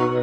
Hey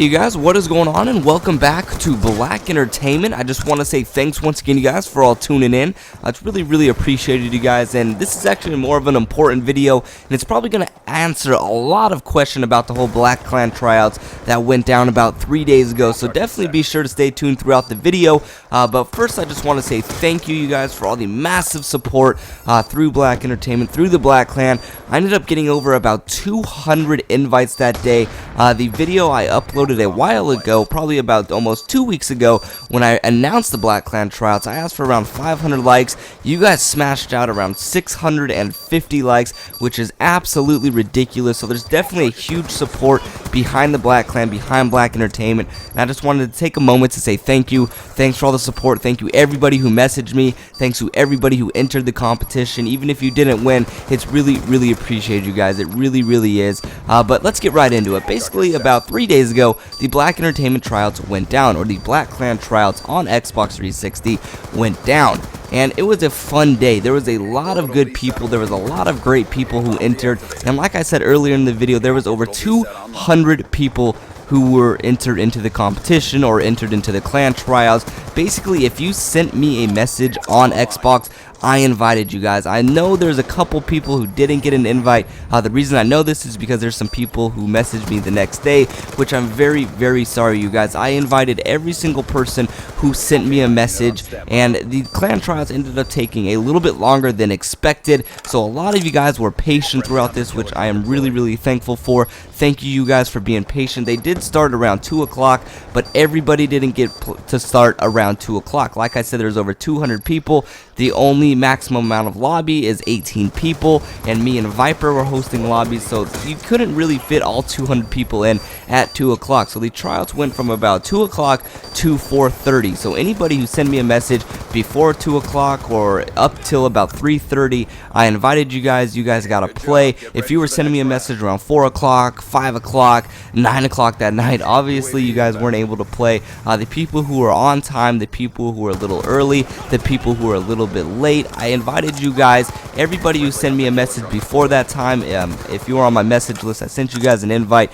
you guys, what is going on, and welcome back to BLaK Entertainment. I just want to say thanks once again, you guys, for all tuning in. It's really appreciated, you guys, and this is actually more of an important video, and it's probably going to answer a lot of questions about the whole BLaK Clan tryouts that went down about 3 days ago, so definitely be sure to stay tuned throughout the video. But first, I just want to say thank you guys for all the massive support through BLaK Entertainment, through the BLaK Clan. I ended up getting over about 200 invites that day. The video I uploaded a while ago, probably about almost 2 weeks ago, when I announced the BLaK Clan tryouts. I asked for around 500 likes. You guys smashed out around 650 likes, which is absolutely ridiculous. So there's definitely a huge support behind the BLaK Clan, behind BLaK Entertainment, and I just wanted to take a moment to say thank you. Thanks for all the support. Thank you everybody who messaged me. Thanks to everybody who entered the competition. Even if you didn't win, it's really appreciated, you guys. It really is. But let's get right into it. Basically, about 3 days ago, the BLaK Entertainment tryouts went down, or the BLaK Clan tryouts on Xbox 360 went down. And it was a fun day. There was a lot of good people. There was a lot of great people who entered. And like I said earlier in the video, there was over 200 people who were entered into the competition or entered into the clan tryouts. Basically, if you sent me a message on Xbox, I invited you guys. I know there's a couple people who didn't get an invite. The reason I know this is because there's some people who messaged me the next day, which I'm very sorry, you guys. I invited every single person who sent me a message, and the clan tryouts ended up taking a little bit longer than expected. So a lot of you guys were patient throughout this, which I am really thankful for. Thank you guys for being patient. They did start around 2 o'clock, but everybody didn't get to start around 2 o'clock. Like I said, there's over 200 people. The only maximum amount of lobby is 18 people, and me and Viper were hosting lobbies, so you couldn't really fit all 200 people in at 2 o'clock. So the tryouts went from about 2 o'clock to 4:30. So anybody who sent me a message before 2 o'clock or up till about 3:30, I invited you guys. You guys got to play. If you were sending me a message around 4 o'clock, 5 o'clock, 9 o'clock that night, obviously you guys weren't able to play. The people who were on time, the people who were a little early, the people who were a little bit late, I invited you guys. Everybody who sent me a message before that time, if you were on my message list, I sent you guys an invite,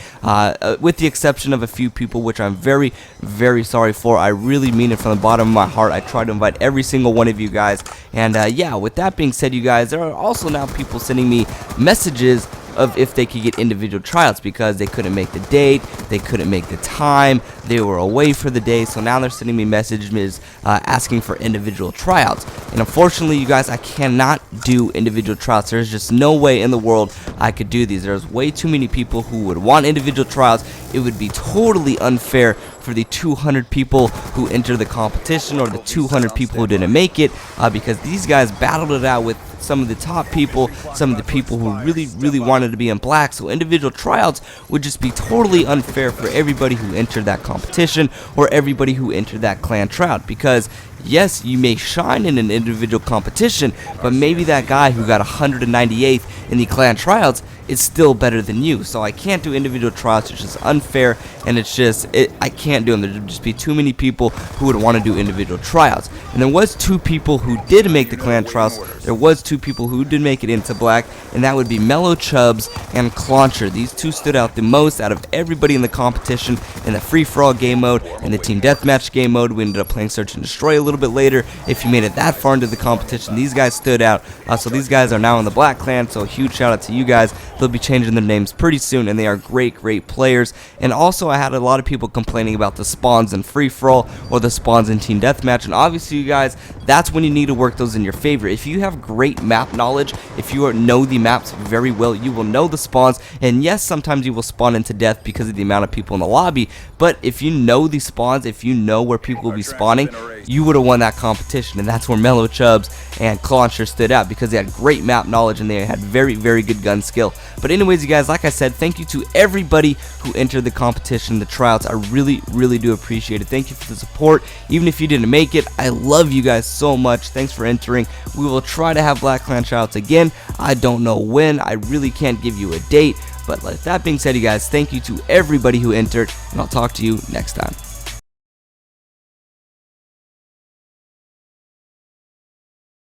with the exception of a few people, which I'm very sorry for. I really mean it from the bottom of my heart. I try to invite every single one of you guys. And yeah, with that being said, you guys, there are also now people sending me messages of if they could get individual tryouts because they couldn't make the date, they couldn't make the time, they were away for the day. So now they're sending me messages asking for individual tryouts. And unfortunately, you guys, I cannot do individual tryouts. There's just no way in the world I could do these. There's way too many people who would want individual tryouts. It would be totally unfair for the 200 people who entered the competition or the 200 people who didn't make it, because these guys battled it out with some of the top people, some of the people who really wanted to be in BLaK. So individual tryouts would just be totally unfair for everybody who entered that competition or everybody who entered that clan tryout, because yes, you may shine in an individual competition, but maybe that guy who got 198th in the clan tryouts is still better than you. So I can't do individual tryouts. It's just unfair, and it's just I can't do them. There'd just be too many people who would want to do individual tryouts. And there was 2 people who did make the clan tryouts. There was 2 people who did make it into BLaK, and that would be Mellow Chubbs and Clauncher. These 2 stood out the most out of everybody in the competition in the free-for-all game mode and the team deathmatch game mode. We ended up playing Search and Destroy a little bit later. If you made it that far into the competition, these guys stood out. So these guys are now in the BLaK Clan, so a huge shout out to you guys. They'll be changing their names pretty soon, and they are great players. And also, I had a lot of people complaining about the spawns in free-for-all or the spawns in team deathmatch, and obviously, you guys, that's when you need to work those in your favor. If you have great map knowledge, if you know the maps very well, you will know the spawns. And yes, sometimes you will spawn into death because of the amount of people in the lobby, but if you know the spawns, if you know where people will be spawning, you would have won that competition. And that's where Mellow Chubbs and Clauncher stood out, because they had great map knowledge and they had very good gun skill. But anyways, you guys, like I said, thank you to everybody who entered the competition, the tryouts. I really do appreciate it. Thank you for the support. Even if you didn't make it, I love you guys so much. Thanks for entering. We will try to have BLaK Clan tryouts again. I don't know when. I really can't give you a date. But with that being said, you guys, thank you to everybody who entered, and I'll talk to you next time.